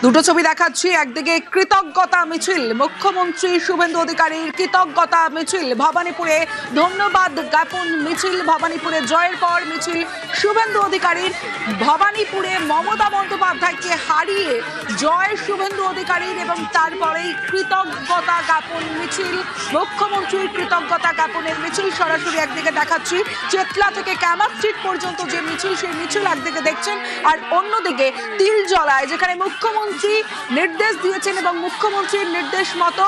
দুটো ছবি দেখাচ্ছি। একদিকে কৃতজ্ঞতা মিছিল, মুখ্যমন্ত্রী শুভেন্দু অধিকারীর কৃতজ্ঞতা মিছিল, ভবানীপুরে ধন্যবাদ জ্ঞাপন মিছিল, ভবানীপুরে জয়ের পর মিছিল শুভেন্দু অধিকারীর, ভবানীপুরে মমতা বন্দ্যোপাধ্যায়কে হারিয়ে জয় শুভেন্দু অধিকারীর এবং তারপরেই কৃতজ্ঞতা জ্ঞাপন মিছিল, মুখ্যমন্ত্রীর কৃতজ্ঞতা জ্ঞাপনের মিছিল সরাসরি একদিকে দেখাচ্ছি। চেতলা থেকে ক্যামাক স্ট্রিট পর্যন্ত যে মিছিল, সেই মিছিল একদিকে দেখছেন, আর অন্যদিকে তিলজলায় যেখানে মুখ্যমন্ত্রী নির্দেশ দিয়েছেন এবং মুখ্যমন্ত্রীর নির্দেশ মতো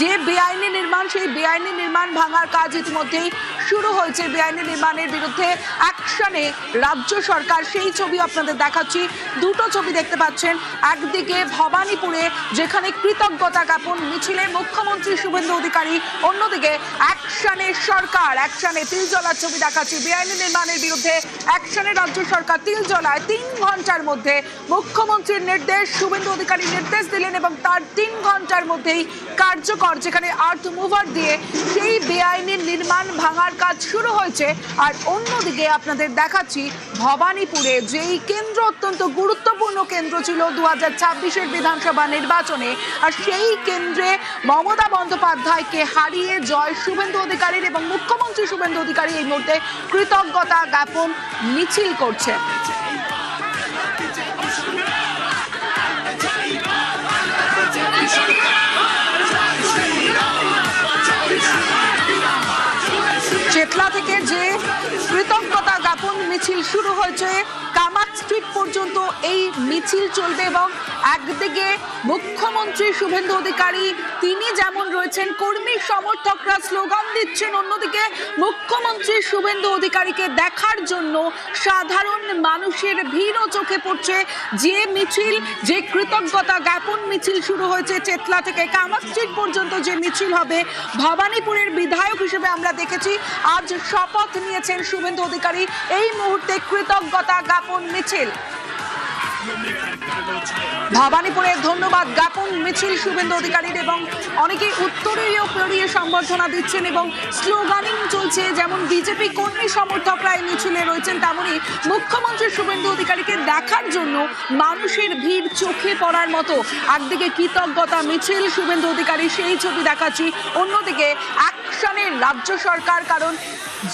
যে বেআইনি নির্মাণ, সেই বেআইনি নির্মাণ ভাঙার কাজ ইতিমধ্যেই শুরু হয়েছে। বেআইনি নির্মাণের বিরুদ্ধে অ্যাকশনে রাজ্য সরকার, সেই ছবি আপনাদের দেখাচ্ছি। দুটো ছবি দেখতে পাচ্ছেন, একদিকে ভবানীপুরে যেখানে কৃতজ্ঞতা জ্ঞাপন মিছিলে মুখ্যমন্ত্রী শুভেন্দু অধিকারী, অন্যদিকে অ্যাকশনে সরকার, অ্যাকশনে তিলজলার ছবি দেখাচ্ছি। বেআইনি নির্মাণের বিরুদ্ধে অ্যাকশনে রাজ্য সরকার। তিলজলায় 3 ঘন্টার মধ্যে মুখ্যমন্ত্রীর নির্দেশ, শুভেন্দু অধিকারী নির্দেশ দিলেন এবং তার 3 ঘন্টার মধ্যেই কার্যকর, যেখানে আর্থ মুভার দিয়ে সেই বেআইনি নির্মাণ ভাঙার কাজ শুরু হয়েছে। আর অন্যদিকে আপনাদের দেখাচ্ছি ভবানীপুরে, যেই কেন্দ্র অত্যন্ত গুরুত্বপূর্ণ কেন্দ্র ছিল 2026-এর বিধানসভা নির্বাচনে, আর সেই কেন্দ্রে মমতা বন্দ্যোপাধ্যায়কে হারিয়ে জয় শুভেন্দু অধিকারীর এবং মুখ্যমন্ত্রী শুভেন্দু অধিকারী এই মুহূর্তে কৃতজ্ঞতা জ্ঞাপন মিছিল করছে। চেতলা থেকে যে কৃতজ্ঞতা জ্ঞাপন মিছিল শুরু হয়েছে, কামাক স্ট্রিট পর্যন্ত এই মিছিল চলবে এবং একদিকে মুখ্যমন্ত্রী শুভেন্দু অধিকারী তিনি যেমন রয়েছেন, কর্মী সমর্থকরা স্লোগান দিচ্ছেন, অন্যদিকে মুখ্যমন্ত্রী শুভেন্দু অধিকারীকে দেখার জন্য সাধারণ মানুষের ভিড়ও চোখে পড়ছে। যে মিছিল, যে কৃতজ্ঞতা জ্ঞাপন মিছিল শুরু হয়েছে চেতলা থেকে কামাক স্ট্রিট পর্যন্ত যে মিছিল হবে, ভবানীপুরের বিধায়ক হিসেবে আমরা দেখেছি আজ শপথ নিয়েছেন শুভেন্দু অধিকারী। এই মুহূর্তে কৃতজ্ঞতা জ্ঞাপন মিছিল, ভবানীপুরে ধন্যবাদ জ্ঞাপন মিছিল শুভেন্দু অধিকারীর এবং অনেকেই উত্তরীয় পেরিয়ে সম্বর্ধনা দিচ্ছেন এবং স্লোগানিং চলছে। যেমন বিজেপি কর্মী সমর্থকরা এই মিছিলে রয়েছেন, তেমনই মুখ্যমন্ত্রী শুভেন্দু অধিকারীকে দেখার জন্য মানুষের ভিড় চোখে পড়ার মতো। একদিকে কৃতজ্ঞতা মিছিল শুভেন্দু অধিকারী, সেই ছবি দেখাচ্ছি, অন্যদিকে অ্যাকশনে রাজ্য সরকার। কারণ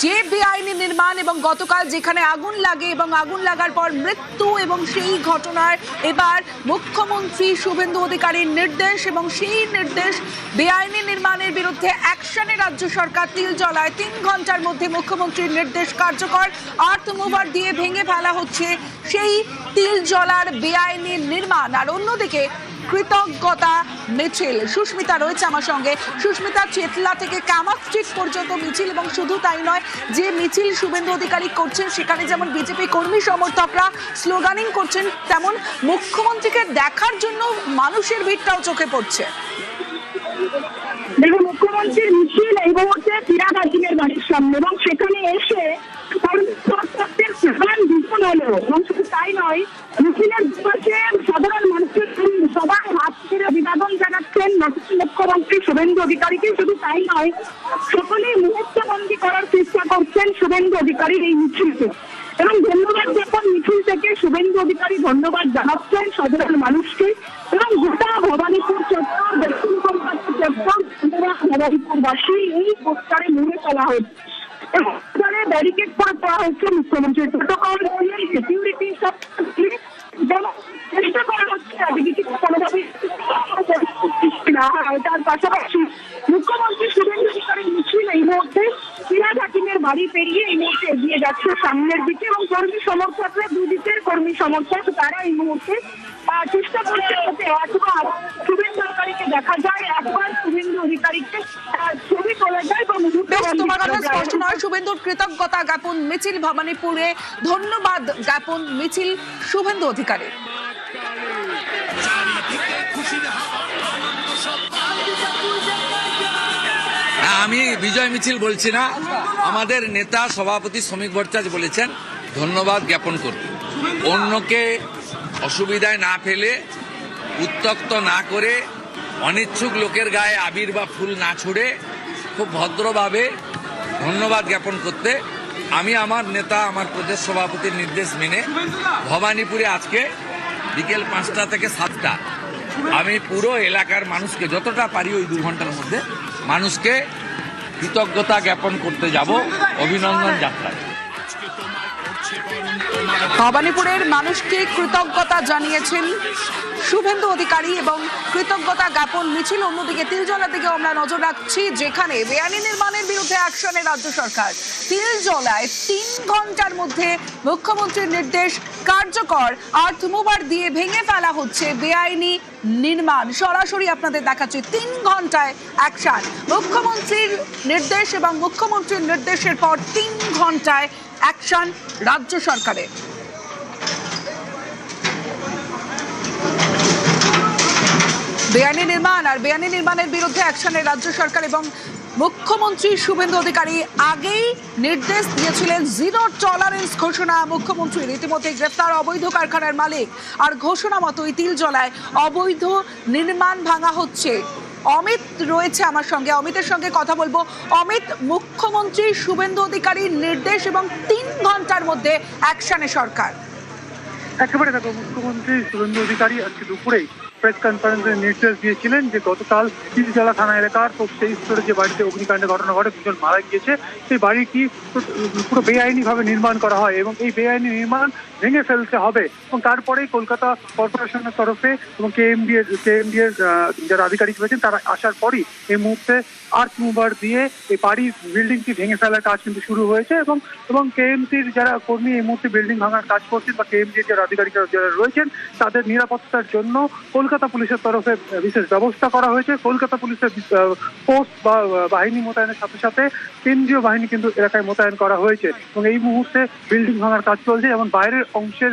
যে বেআইনি নির্মাণ এবং গতকাল যেখানে আগুন লাগে এবং আগুন লাগার পর মৃত্যু, এবং সেই ঘটনার এবার মুখ্যমন্ত্রী শুভেন্দু অধিকারীর নির্দেশ এবং সেই নির্দেশ বেআইনি নির্মাণের বিরুদ্ধে অ্যাকশনে রাজ্য সরকার। তিলজলায় 3 ঘন্টার মধ্যে মুখ্যমন্ত্রীর নির্দেশ কার্যকর, আর্থ মুভার দিয়ে ভেঙে ফেলা হচ্ছে সেই তিলজলার বেআইনি নির্মাণ। আর অন্যদিকে কৃতজ্ঞতা মিছিল, সুস্মিতা রয়েছে আমার সঙ্গে। সুস্মিতা, চেতলা থেকে কামাক স্ট্রিট পর্যন্ত মিছিল, এবং শুধু তাই নয়, যে মিছিল শুভেন্দু অধিকারী করছেন সেখানে যেমন বিজেপি কর্মী সমর্থকরা স্লোগানিং করছেন, তেমন মুখ্যমন্ত্রীকে দেখার জন্য মানুষের ভিড়টাও চোখে পড়ছে। দেখুন, মুখ্যমন্ত্রীর মিছিল এই মুহূর্তে ফিরাদ হাকিমের বাড়ির সামনে, এবং সেখানে এসে এবং শুধু তাই নয়, মিছিলের দুপাশে সাধারণ মানুষের সবাই হাত ছেড়ে অভিবাদন জানাচ্ছেন মুখ্যমন্ত্রী শুভেন্দু অধিকারীকে। শুধু তাই নয়, সকলেই মুহূর্তবন্দী করার চেষ্টা করছেন শুভেন্দু অধিকারীর এই মিছিলকে, এবং ধন্যবাদ জ্ঞাপন মিছিল থেকে শুভেন্দু অধিকারী ধন্যবাদ জানাচ্ছেন সাধারণ মানুষকে, এবং গোটা ভবানীপুর চত্বর, দক্ষিণ কলকাতা চত্বর, ভবানীপুরবাসী এই পোস্টারে মুড়ে ফেলা হচ্ছে। ব্যারিকেড করে দেওয়া হচ্ছে মুখ্যমন্ত্রীর প্রোটোকল, সিকিউরিটি সব চেষ্টা করা হচ্ছে তার পাশাপাশি মুখ্যমন্ত্রী শুভেন্দু অধিকারীর মিছিল এই মুহূর্তে ফিরাদ হাকিমের বাড়ি পেরিয়ে এই মুহূর্তে এগিয়ে যাচ্ছে সামনের দিকে, এবং কর্মী সমর্থকরা, দুদিকের কর্মী সমর্থক তারা এই মুহূর্তে চেষ্টা করছে যাতে একবার শুভেন্দু অধিকারীকে দেখা যায়, একবার শুভেন্দু অধিকারীকে ছবি তোলা যায়। তোমার কথা স্পষ্ট নয়, শুভেন্দুর কৃতজ্ঞতা জ্ঞাপন মিছিল, ভবানীপুরে ধন্যবাদ জ্ঞাপন মিছিল শুভেন্দু অধিকারী। আমি বিজয় মিছিল বলছি না, আমাদের নেতা সভাপতি শ্রমিক ভট্টাচার্য বলেছেন ধন্যবাদ জ্ঞাপন করতে, অন্যকে অসুবিধায় না ফেলে, উত্তক্ত না করে, অনিচ্ছুক লোকের গায়ে আবির বা ফুল না ছুড়ে খুব ভদ্রভাবে ধন্যবাদ জ্ঞাপন করতে আমি আমার নেতা, আমার প্রদেশ সভাপতির নির্দেশ মেনে ভবানীপুরে আজকে বিকেল 5টা থেকে 7টা আমি পুরো এলাকার মানুষকে যতটা পারি ওই 2 ঘন্টার মধ্যে মানুষকে কৃতজ্ঞতা জ্ঞাপন করতে যাব অভিনন্দন যাত্রায়। ভবানীপুরের মানুষকে কৃতজ্ঞতা জানিয়েছেন শুভেন্দু অধিকারী এবং কৃতজ্ঞতা জ্ঞাপন মিছিল। অন্যদিকে তিলজলার দিকে আমরা নজর রাখছি, যেখানে বেআইনি নির্মাণের বিরুদ্ধে অ্যাকশনে রাজ্য সরকার। তিলজলায় 3 ঘন্টার মধ্যে মুখ্যমন্ত্রীর নির্দেশ কার্যকর। আর্থ মুভার দিয়ে ভেঙে ফেলা হচ্ছে বেআইনি নির্মাণ। সরাসরি আপনাদের দেখাচ্ছি 3 ঘন্টায় অ্যাকশন। মুখ্যমন্ত্রীর নির্দেশ এবং মুখ্যমন্ত্রীর নির্দেশের পর 3 ঘন্টায় অ্যাকশন রাজ্য সরকারের। বেআইনি নির্মাণ আর বেআইনি নির্মাণের বিরুদ্ধে অ্যাকশনে রাজ্য সরকার এবং মুখ্যমন্ত্রী শুভেন্দু অধিকারী আগেই নির্দেশ দিয়েছিলেন জিরো টলারেন্স ঘোষণা মুখ্যমন্ত্রীর। ইতিমধ্যে গ্রেফতার অবৈধ কারখানার মালিক আর ঘোষণা মতোই তিলজলায় অবৈধ নির্মাণ ভাঙা হচ্ছে। অমিত রয়েছে আমার সঙ্গে, অমিতের সঙ্গে কথা বলবো। অমিত, মুখ্যমন্ত্রী শুভেন্দু অধিকারীর নির্দেশ এবং 3 ঘন্টার মধ্যে অ্যাকশনে সরকার। একেবারে দেখো, মুখ্যমন্ত্রী শুভেন্দু অধিকারী আজকে দুপুরেই প্রেস কনফারেন্সে নির্দেশ দিয়েছিলেন যে গতকাল তিলজলা থানা এলাকার 23 স্তরে যে বাড়িতে অগ্নিকাণ্ডের ঘটনা ঘটে, 2 জন মারা গিয়েছে, সেই বাড়িটি পুরো বেআইনিভাবে নির্মাণ করা হয় এবং এই বেআইনি নির্মাণ ভেঙে ফেলতে হবে। এবং তারপরেই কলকাতা কর্পোরেশনের তরফে এবং কেএমডি এর যারা আধিকারিক রয়েছেন তারা আসার পরই এই মুহূর্তে আর্থ মুভার দিয়ে এই বাড়ির বিল্ডিংটি ভেঙে ফেলার কাজ কিন্তু শুরু হয়েছে এবং কেএমসির যারা কর্মী এই মুহূর্তে বিল্ডিং ভাঙার কাজ করছেন বা কেএমসির যারা আধিকারিকরা যারা রয়েছেন তাদের নিরাপত্তার জন্য কলকাতা পুলিশের তরফে বিশেষ ব্যবস্থা করা হয়েছে। কলকাতা পুলিশের পোস্ট বা বাহিনী মোতায়েনের সাথে সাথে কেন্দ্রীয় বাহিনী কিন্তু এলাকায় মোতায়েন করা হয়েছে এবং এই মুহূর্তে বিল্ডিং ভাঙার কাজ চলছে। যেমন বাইরের অংশের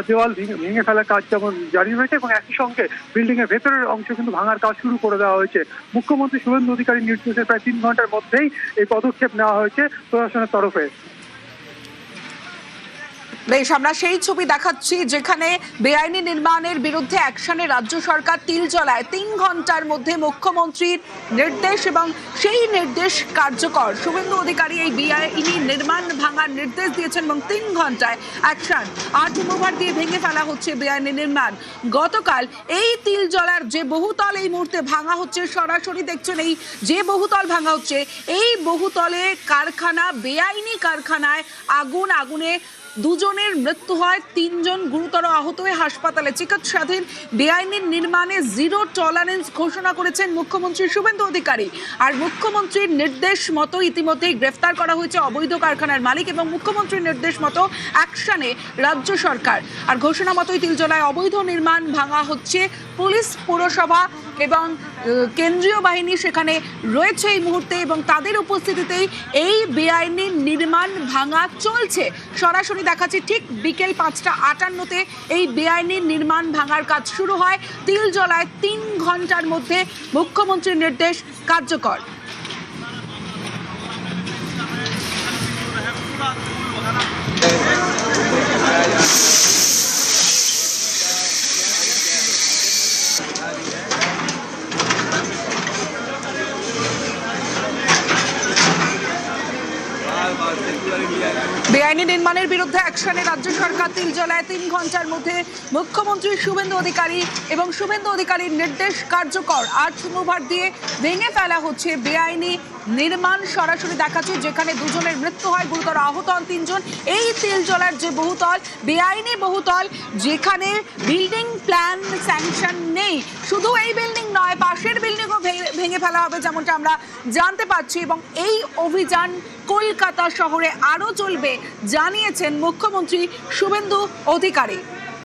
দেওয়াল ভেঙে ফেলার কাজ যেমন জারি হয়েছে এবং একই সঙ্গে বিল্ডিং এর ভেতরের অংশ কিন্তু ভাঙার কাজ শুরু করে দেওয়া হয়েছে। মুখ্যমন্ত্রী শুভেন্দু অধিকারীর নির্দেশে প্রায় 3 ঘন্টার মধ্যেই এই পদক্ষেপ নেওয়া হয়েছে প্রশাসনের তরফে। বেশ, আমরা সেই ছবি দেখাচ্ছি যেখানে বেআইনি নির্মাণের বিরুদ্ধে অ্যাকশনে রাজ্য সরকার। তিলজলায় 3 ঘন্টার মধ্যে মুখ্যমন্ত্রীর নির্দেশ এবং সেই নির্দেশ কার্যকর। শুভেন্দু অধিকারী এই বেআইনি নির্মাণ ভাঙার নির্দেশ দিয়েছেন এবং 3 ঘন্টায় অ্যাকশন। আর্থ মুভার দিয়ে ভেঙে ফেলা হচ্ছে বেআইনি নির্মাণ। গতকাল এই তিলজলার যে বহুতল এই মুহূর্তে ভাঙা হচ্ছে, সরাসরি দেখছেন এই যে বহুতল ভাঙা হচ্ছে, এই বহুতলে কারখানা, বেআইনি কারখানায় আগুনে 2 জনের মৃত্যু হয়, 3 জন গুরুতর আহত হয়ে হাসপাতালে চিকিৎসাধীন। বেআইনি নির্মাণে জিরো টলারেন্স ঘোষণা করেছেন মুখ্যমন্ত্রী শুভেন্দু অধিকারী। আর মুখ্যমন্ত্রীর নির্দেশ মতো ইতিমধ্যেই গ্রেফতার করা হয়েছে অবৈধ কারখানার মালিক এবং মুখ্যমন্ত্রীর নির্দেশ মতো অ্যাকশনে রাজ্য সরকার। আর ঘোষণা মতোই তিলজলায় অবৈধ নির্মাণ ভাঙা হচ্ছে। পুলিশ, পুরসভা এবং কেন্দ্রীয় বাহিনী সেখানে রয়েছে এই মুহূর্তে এবং তাদের উপস্থিতিতেই এই বেআইনি নির্মাণ ভাঙা চলছে। সরাসরি দেখাচ্ছি ঠিক বিকেল 5:58-তে এই বেআইনি নির্মাণ ভাঙার কাজ শুরু হয়। তিলজলায় 3 ঘন্টার মধ্যে মুখ্যমন্ত্রীর নির্দেশ কার্যকর। বেআইনি নির্মাণের বিরুদ্ধে অ্যাকশনে রাজ্য সরকার। তিলজলায় 3 ঘন্টার মধ্যে মুখ্যমন্ত্রী শুভেন্দু অধিকারী এবং শুভেন্দু অধিকারীর নির্দেশ কার্যকর। আর্থ মুভার দিয়ে ভেঙে ফেলা হচ্ছে বেআইনি নির্মাণ। সরাসরি দেখাচ্ছি যেখানে 2 জনের মৃত্যু হয়, গুরুতর আহত হন 3 জন। এই তিলজলার যে বহুতল, বেআইনি বহুতল, যেখানে বিল্ডিং প্ল্যান স্যাংশন নেই। শুধু এই বিল্ডিং নয়, পাশের বিল্ডিংও ভেঙে ফেলা হবে যেমনটা আমরা জানতে পারছি এবং এই অভিযান কলকাতা শহরে আরও চলবে জানিয়েছেন মুখ্যমন্ত্রী শুভেন্দু অধিকারী।